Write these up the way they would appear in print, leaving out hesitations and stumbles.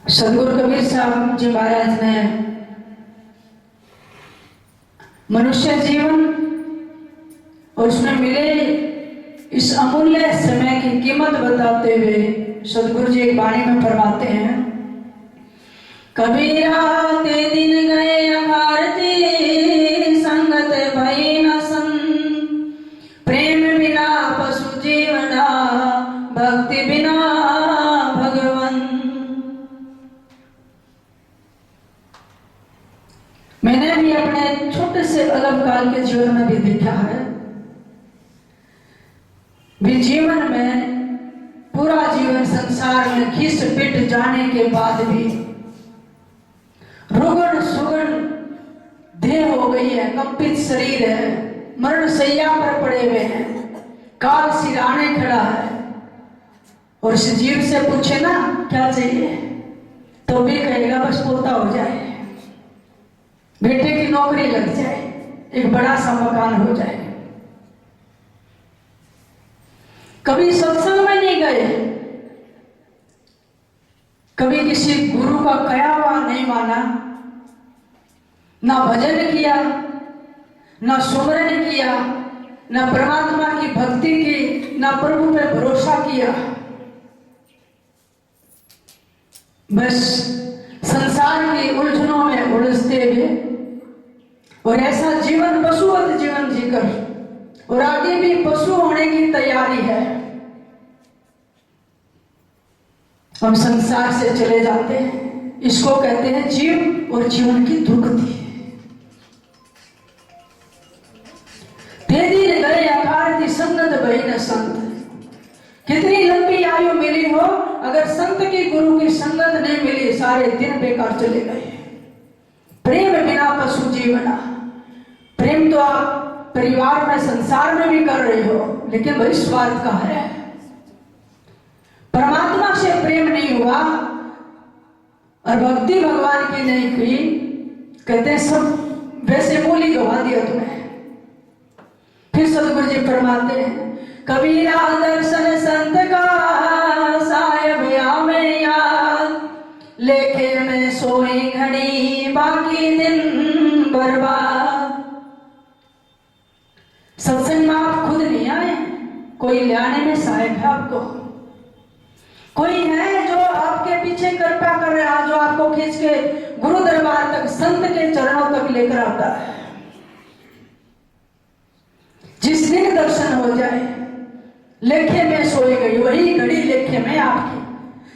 सदगुरु कबीर साहब जी महाराज ने मनुष्य जीवन और उसमें मिले इस अमूल्य समय की कीमत बताते हुए सदगुरु जी वाणी में फरमाते हैं, कबीरा ते दिन गए अकारती संगत भई न संग, प्रेम बिना पशु जीवना भक्ति बिना भगवन। मैंने भी अपने छोटे से अलग काल के जीवन में भी देखा है, भी जीवन में पूरा जीवन संसार में घिस पिट जाने के बाद भी रुगण सुगण देह हो गई है, कंपित शरीर है, मरण शैया पर पड़े हुए हैं, काल सिराने खड़ा है और इस जीव से पूछे ना क्या चाहिए तो भी कहेगा बस पोता हो जाए, बेटे की नौकरी लग जाए, एक बड़ा सा मकान हो जाए। कभी सत्संग में नहीं गए, कभी किसी गुरु का कहा हुआ नहीं माना, ना भजन किया, ना सुमरन किया, ना परमात्मा की भक्ति की, ना प्रभु पे भरोसा किया, बस संसार की उलझनों में उलझते हुए और ऐसा जीवन पशुवत जीवन जीकर और आगे भी पशु होने की तैयारी है, हम संसार से चले जाते हैं। इसको कहते हैं जीव और जीवन की दुर्गति। तेरी गए अकारती संगत भई न संत, कितनी लंबी आयु मिली हो, अगर संत की गुरु की संगत नहीं मिली सारे दिन बेकार चले गए। प्रेम बिना पशु जीवना, प्रेम तो आप परिवार में संसार में भी कर रहे हो, लेकिन वही स्वार्थ का है। परमात्मा से प्रेम नहीं हुआ और भक्ति भगवान की नहीं की, कहते हैं सब वैसे मूली गवा दिया तुम्हें। फिर सदगुरु जी फरमाते हैं, कबीरा दर्शन संत का सायब में याद, लेखे में सोई घड़ी बाकी दिन बर्बाद। सत्संग में आप खुद नहीं आए, कोई ले आने में सहायक है आपको, कोई है जो आपके पीछे कृपा कर रहा है, जो आपको खींच के गुरु दरबार तक संत के चरणों तक लेकर आता है। जिस दिन दर्शन हो जाए लेखे में सोई गई, वही घड़ी लेखे में आपकी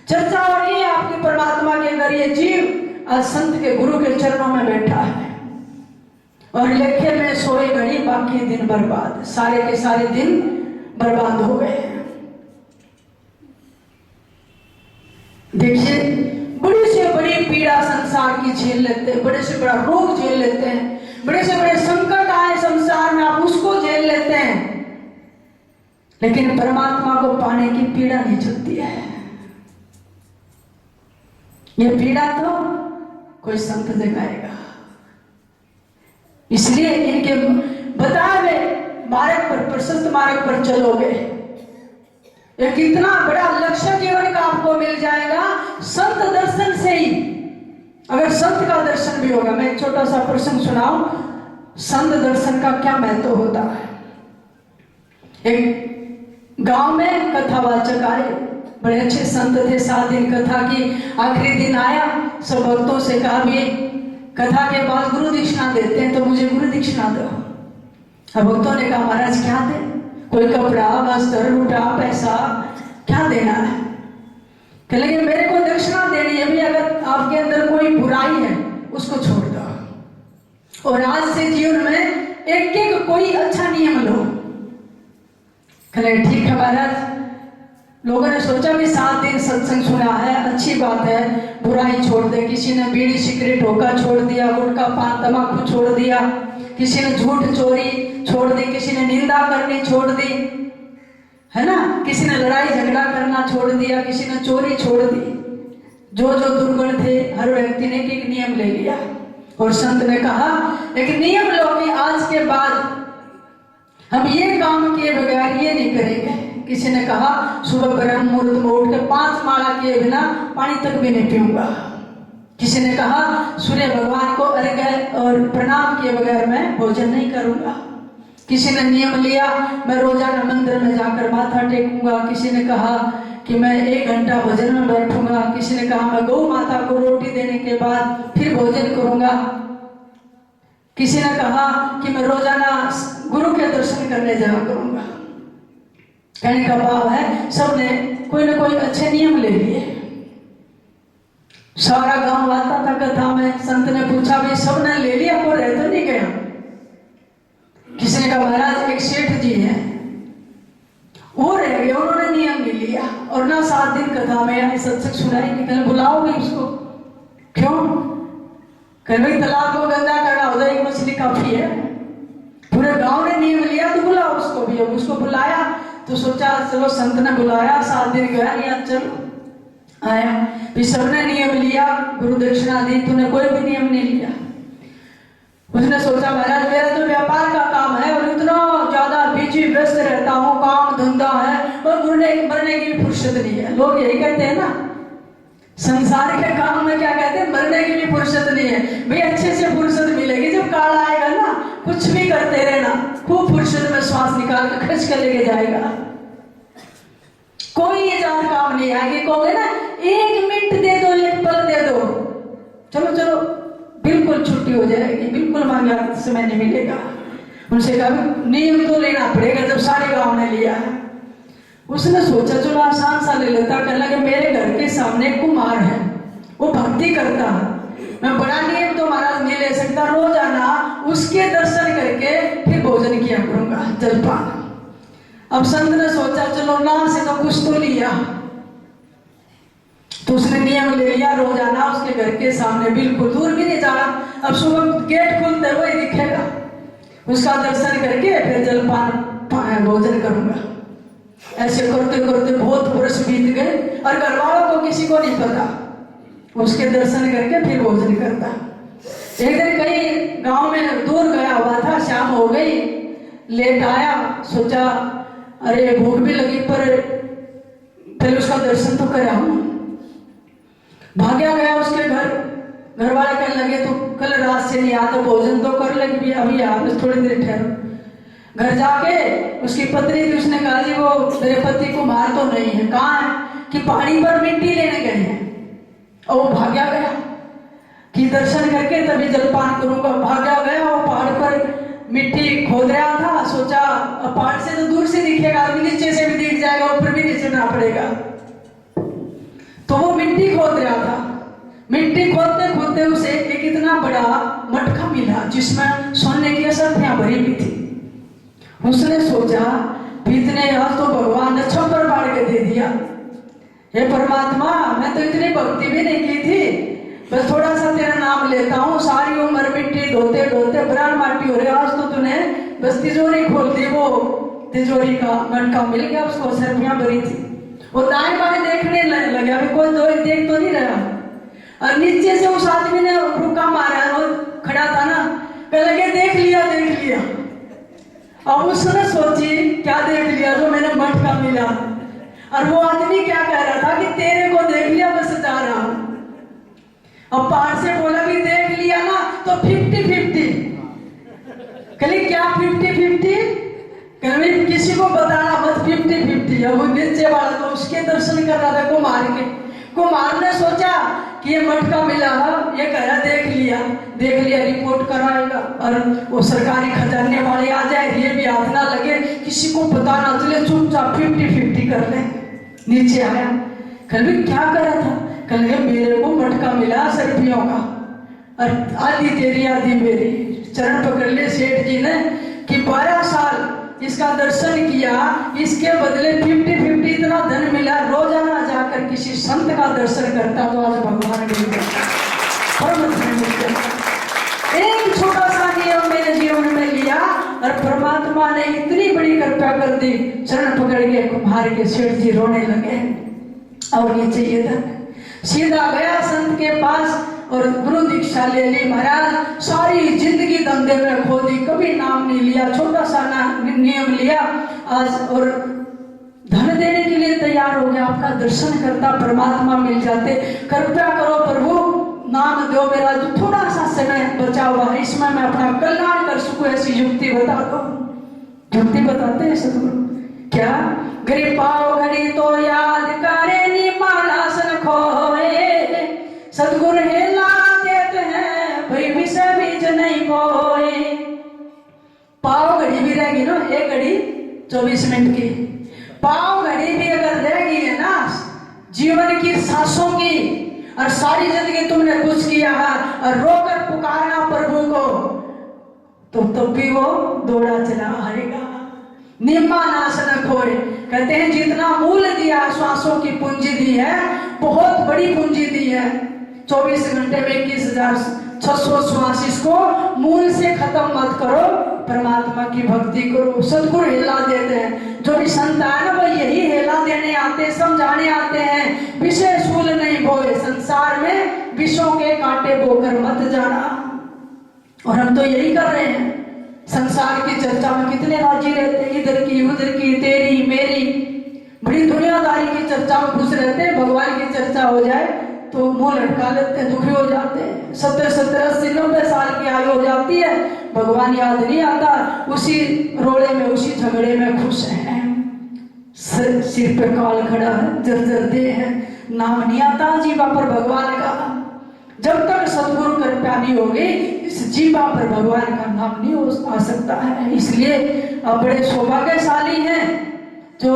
चर्चा हो रही है आपकी परमात्मा के अंदर। ये जीव आज संत के गुरु के चरणों में बैठा है और लेखे में सोई घड़ी बाकी दिन बर्बाद, सारे के सारे दिन बर्बाद हो गए। देखिए बड़ी से बड़ी पीड़ा संसार की झेल लेते हैं, बड़े से बड़ा रोग झेल लेते हैं, बड़े से बड़े संकट आए संसार में आप उसको झेल लेते हैं, लेकिन परमात्मा को पाने की पीड़ा नहीं चलती है। ये पीड़ा तो कोई संत जगाएगा। इसलिए इनके बताए हुए मार्ग पर, प्रशस्त मार्ग पर चलोगे, एक इतना बड़ा लक्ष्य जीवन का आपको मिल जाएगा संत दर्शन से ही। अगर संत का दर्शन भी होगा, मैं एक छोटा सा प्रसंग सुनाऊं, संत दर्शन का क्या महत्व होता है। एक गांव में कथावाचक आए, बड़े अच्छे संत थे, 7 दिन कथा की, आखिरी दिन आया, सब भक्तों से कहा भी कथा के बाद गुरु दीक्षिणा देते हैं तो मुझे गुरु दीक्षिणा दो। अब भक्तों ने कहा महाराज क्या दे, कोई कपड़ा वस्त्र लूटा पैसा क्या देना है। कह लगे मेरे को दक्षिणा देनी है भी, अगर आपके अंदर कोई बुराई है उसको छोड़ दो और आज से जीवन में एक एक कोई अच्छा नियम लो। कहे ठीक है महाराज। लोगों ने सोचा भी 7 दिन सत्संग सुना है, अच्छी बात है, बुराई छोड़ दे। किसी ने बीड़ी सिगरेट होका छोड़ दिया, गुटखा पान तंबाकू छोड़ दिया, किसी ने झूठ चोरी छोड़ दी, किसी ने निंदा करनी छोड़ दी, है ना, किसी ने लड़ाई झगड़ा करना छोड़ दिया, किसी ने चोरी छोड़ दी। जो जो दुर्गुण थे हर व्यक्ति ने एक नियम ले लिया और संत ने कहा एक नियम लो कि आज के बाद हम ये काम किए बगैर ये नहीं करेंगे। किसी ने कहा सुबह ब्रह्म मुहूर्त में उठ के 5 माला किए बिना पानी तक भी नहीं पीऊंगा। किसी ने कहा सूर्य भगवान को अर्घ्य और प्रणाम किए बगैर मैं भोजन नहीं करूंगा। किसी ने नियम लिया मैं रोजाना मंदिर में जाकर माथा टेकूंगा। किसी ने कहा कि मैं 1 घंटा भजन में बैठूंगा। किसी ने कहा मैं गौ माता को रोटी देने के बाद फिर भोजन करूंगा। किसी ने कहा कि मैं रोजाना गुरु के दर्शन करने जाया करूंगा। कहने का भाव है सबने कोई ना कोई अच्छे नियम ले लिए। सारा गांव आता था कथा में। संत ने पूछा भाई सबने ले लिया, कोई रह तो नहीं गया? किसी ने कहा महाराज एक सेठ जी हैं वो रह गए, उन्होंने नियम नहीं लिया और ना 7 दिन कथा में आए सत्संग सुनाई नहीं। कहने बुलाओगे उसको? क्यों? कहने भाई तालाब को गंदा करना हो जाए, एक मछली काफी है। पूरे गांव ने नियम लिया तो बुलाओ उसको भी। अब उसको बुलाया तो सोचा चलो संत ने बुलाया, 7 दिन गया नहीं, चलो आया। फिर सबने नियम लिया, गुरु दक्षिणा दी, तूने कोई भी नियम नहीं लिया। उसने सोचा महाराज मेरा तो व्यापार का काम है और इतना ज्यादा बिजी व्यस्त रहता हूँ, काम धंधा है और मरने की भी फुर्सत नहीं है। लोग यही कहते हैं ना, संसार के काम में क्या कहते हैं, मरने की भी फुर्सत नहीं है। भाई अच्छे से फुर्सत मिलेगी जब काल आएगा ना, कुछ भी करते रहना, खूब फुर्सत में श्वास निकाल कर खर्च कर लेके जाएगा। कोई ये जान काम नहीं आएगी। कहोगे ना 1 मिनट दे दो, 1 पल दे दो, चलो चलो बिल्कुल छुट्टी हो जाएगी, बिल्कुल मांगा समय नहीं मिलेगा। उनसे कहा नियम तो लेना पड़ेगा जब सारे गांव ने लिया है। उसने सोचा चलो आसान सा ले लेता। कहने लगे मेरे घर के सामने कुमार है, वो भक्ति करता है, मैं बड़ा नियम तो महाराज नहीं ले सकता, रोजाना उसके दर्शन करके फिर भोजन किया करूंगा, जलपान। अब संत ने सोचा चलो ना से तो कुछ तो लिया, तो उसने नियम ले लिया रोजाना उसके घर के सामने, बिल्कुल दूर भी नहीं जाना। अब सुबह गेट खुलते हुए दिखेगा, उसका दर्शन करके फिर जलपान भोजन करूंगा। ऐसे करते करते बहुत वर्ष बीत गए और घर वालों को किसी को नहीं पता, उसके दर्शन करके फिर भोजन करता। एक दिन कहीं गांव में दूर गया हुआ था, शाम हो गई, लेट आया, सोचा अरे भूख भी लगी पर पहले उसका दर्शन तो करा हूं। भाग्या गया उसके घर वाले कहने लगे तो कल रात से नहीं आता, भोजन तो कर लेगी भी, अभी आ बस थोड़ी देर ठहरो। घर जाके उसकी पत्नी थी, उसने कहा जी वो मेरे पति को मार तो नहीं है, कहाँ है? कि पहाड़ी पर मिट्टी लेने गए हैं। और वो भाग्या गया कि दर्शन करके तभी जलपान करूंगा। भाग्या गया, वो पहाड़ पर मिट्टी खोद रहा था, सोचा पहाड़ से तो दूर से दिखेगा, अभी नीचे से भी दिख जाएगा, ऊपर भी नीचे ना पड़ेगा, तो वो मिट्टी खोद रहा था। मिट्टी खोदते खोदते उसे एक इतना बड़ा मटका मिला जिसमें सोने की असंख्यां भरी हुई थी। उसने सोचा इतने आज तो भगवान ने छप्पर फाड़ के दे दिया, हे परमात्मा मैं तो इतनी भक्ति भी नहीं की थी, बस थोड़ा सा तेरा नाम लेता हूँ, सारी उम्र मिट्टी ढोते ढोते ब्रांड माटी हो रही, आज तो तूने बस तिजोरी खोल दी। वो तिजोरी का मटका मिल गया उसको, सरपियां भरी थी। वो दाएं बाएं देखने लगा, कोई दो देख तो नहीं रहा। और नीचे से उस आदमी ने रुका मारा, वो खड़ा था ना, कह लगे देख लिया देख लिया। अब उसने सोची क्या देख लिया, जो मैंने मटका मिला। और वो आदमी क्या कह रहा था कि तेरे को देख लिया बस जा रहा हूं। अब पहाड़ से बोला भी देख लिया ना तो 50-50। कहली क्या 50-50? कहली किसी को बताना मत 50-50। अब वो नीचे वाला तो उसके दर्शन कर रहा था कुमार के। कुमार ने सोचा कि ये मटका मिला, ये कह रहा देख लिया रिपोर्ट कराएगा और वो सरकारी खजाने वाले आ जाए, ये भी हाथ ना लगे, किसी को पता ना चले, चुपचाप 50-50 कर ले। नीचे आया, कल क्या करा था? कल मेरे को मटका मिला सरपियों का और आधी तेरी आधी मेरी। चरण पकड़ ले सेठ जी ने कि 12 साल इसका दर्शन किया, इसके बदले 50-50 इतना धन मिला, रोजाना जाकर किसी संत का दर्शन करता तो आज भगवान एक छोटा सा नियम मेरे जीवन में लिया और परमात्मा ने इतनी बड़ी कृपा कर दी। चरण पकड़ के कुम्हार के सेठ जी रोने लगे और नीचे ये धन सीधा गया संत के पास और गुरु दीक्षा ले ली। महाराज सारी जिंदगी धंधे में खो दी, कभी नाम नहीं लिया, छोटा सा नियम लिया आज और धन के लिए तैयार हो गया, आपका दर्शन करता परमात्मा मिल जाते। कृपया करो प्रभु, नाम दो मेरा, जो थोड़ा सा समय बचा हुआ है इसमें मैं अपना कल्याण कर सकूं, ऐसी युक्ति बता दो। युक्ति बताते हैं सदगुरु क्या, कृपाओ घड़ी तो याद करे निमालासन खोए, सदगुरु हेला देते हैं भाई विषय बीज नहीं बोए। पाव घड़ी भी रहेगी ना, एक घड़ी 24 मिनट की, पाव घड़ी भी अगर रहेगी है ना जीवन की सांसों की, और सारी जिंदगी तुमने कुछ किया है और रोकर पुकारना प्रभु को, तो तब भी वो दौड़ा चला आएगा। निम्मा नाश न खोए, कहते हैं जितना मूल दिया, श्वासों की पूंजी दी है, बहुत बड़ी पूंजी दी है। 24 घंटे में 21,600 श्वास, इसको मूल से खत्म मत करो, परमात्मा की भक्ति करो। सदगुरु हिला देते हैं, जो भी संत है ना वो यही हिला देने आते हैं, समझाने आते हैं, विषय सूल नहीं बोए, संसार में विषयों के कांटे बोकर मत जाना। और हम तो यही कर रहे हैं, संसार की चर्चा में कितने राजी रहते हैं, इधर की उधर की, तेरी मेरी, बड़ी दुनियादारी की चर्चा में खुश रहते हैं। भगवान की चर्चा हो जाए तो मुंह लटका लेते हैं, दुखी हो जाते हैं। 70, 80, 90 साल की आयु हो जाती है, भगवान याद नहीं आता, उसी रोड़े में उसी झगड़े में खुश हैं। सिर पे काल खड़ा है, जर्जर दे है, नाम नहीं आता जीवा पर भगवान का। जब तक सदगुरु कृपा नहीं होगी, इस जीवा पर भगवान का नाम नहीं आ सकता है। इसलिए आप बड़े सौभाग्यशाली हैं जो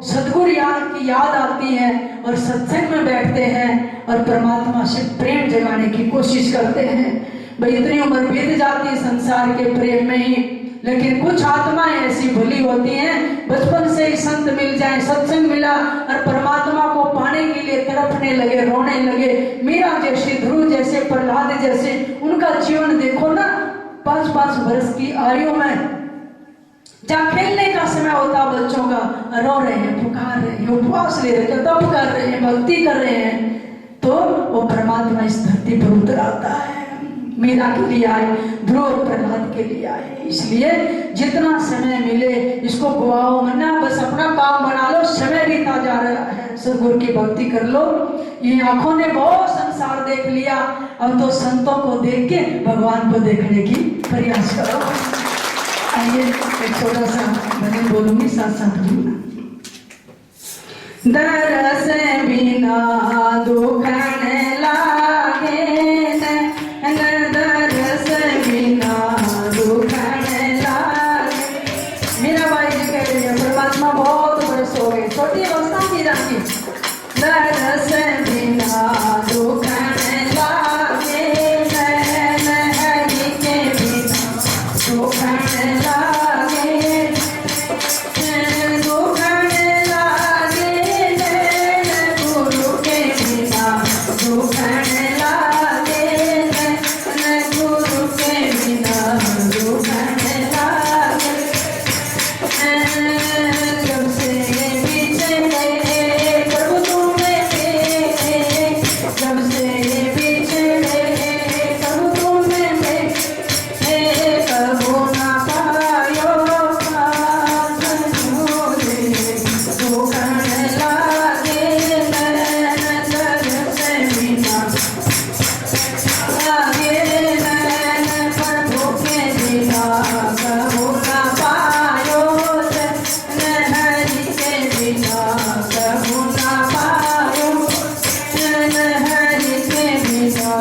सदगुरु की याद आती है और सत्संग में बैठते हैं और परमात्मा से प्रेम जगाने की कोशिश करते हैं। भाई इतनी उम्र बीत जाती है संसार के प्रेम में ही, लेकिन कुछ आत्माएं ऐसी भली होती हैं, बचपन से ही संत मिल जाए, सत्संग मिला और परमात्मा को पाने के लिए तड़पने लगे, रोने लगे। मीरा जैसे, ध्रुव जैसे, प्रहलाद जैसे, उनका जीवन देखो ना, 5-5 वर्ष की आयु में जहाँ खेलने का समय होता बच्चों का, रो रहे हैं, पुकार रहे हैं, उपवास ले रहे हैं, तप कर रहे हैं, भक्ति कर रहे हैं, तो वो परमात्मा इस धरती पर उतर आता है। मीरा के लिए आए, ध्रुव और प्रहलाद के लिए आए। इसलिए जितना समय मिले इसको गवाओ मना, बस अपना काम बना लो, समय बीता जा रहा है, सदगुरु की भक्ति कर लो। ये आंखों ने बहुत संसार देख लिया, अब तो संतों को देख के भगवान को देखने की प्रयास करो। आइए एक छोटा सा भजन बोलूंगी, साथ साथ बोलना। दरस बिना दुखन लागे, दरस बिना दुखन लागे। मीरा बाई जी कह रही है परमात्मा बहुत बरस हो गए, छोटी अवस्था की राखी। दरस बिना दुखन लागे, हरि के बिना दुखन लागे, दुखन लागे, गुरु के बिना दुखन लागे, गुरु के बिना दुखन लागे। जब से बिछड़े प्रभु तुम्हें देखे, जब से बिछड़े प्रभु तुम्हें देखे, कबू ना पायो साथ मुझे, दुखन लागे, दरस बिना लागे, प्रभु के बिना कबू ना पायो, हरि के बिना कबू ना पायो, हरि के बिना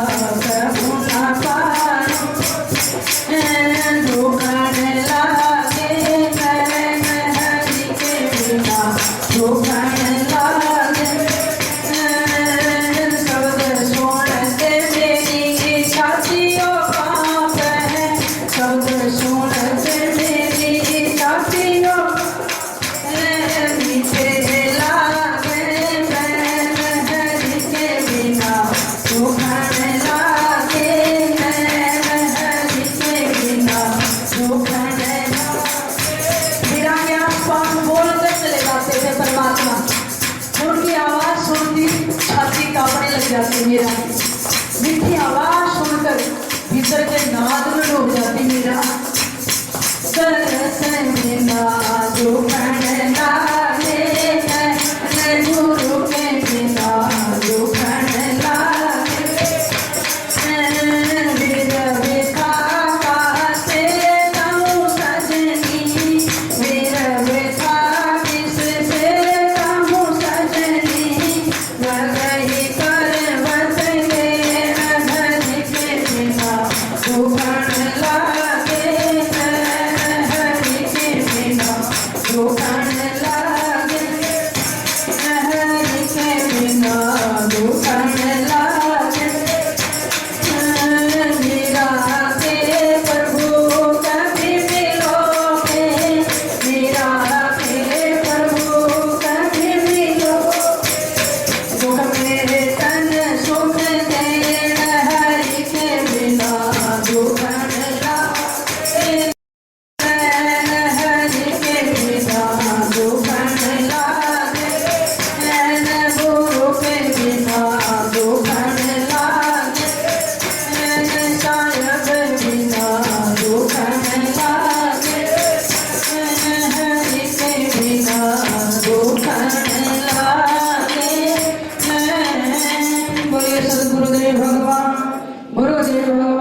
कबू ना पायो। दुखन लागे, हरि के बिना दुखन लागे। शब्द सुनते मेरी छातियों कांप है, शब्द सुनते मेरी छातियों मीठे लागे, हरि के बिना दुखन लागे, हरि के बिना दुखन लागे। मीरा के आसपास बोलते चले जाते थे परमात्मा, उनकी आवाज सुनती छाती कांपने लग जाती मीरा की, मीठी आवाज सुनकर भीतर के नाद में डूब जाती मीरा। दरस बिना दुखन लागे, गुरुदेव